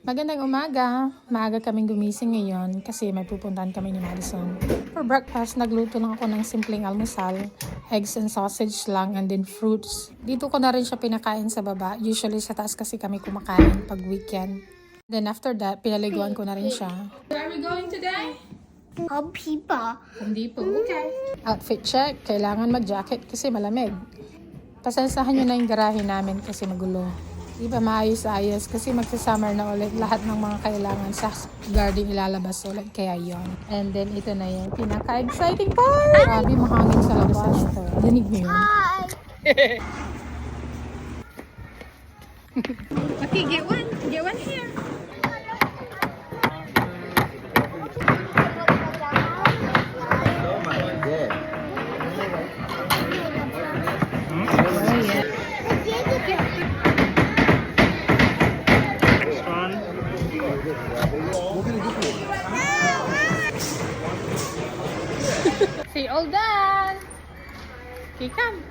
Magandang umaga. Maaga kaming gumising ngayon kasi may pupuntahan kami ni Madison. For breakfast, nagluto lang ako ng simpleng almusal. Eggs and sausage lang and then fruits. Dito ko na rin siya pinakain sa baba. Usually sa taas kasi kami kumakain pag weekend. Then after that, pinaliguan ko na rin siya. Where are we going today? Home Depot. Home Depot. Okay. Outfit check. Kailangan mag-jacket kasi malamig. Pasensahan nyo na yung garahe namin kasi magulo. Di ba maayos-ayos kasi magsa-summer na ulit lahat ng mga kailangan sa garden ilalabas ulit kaya yon. And then ito na yung pinaka-exciting part! Grabe mahangin sa labas na ito. Dinig mo yun? Okay, get one. Get one here. Say all done. Okay, come.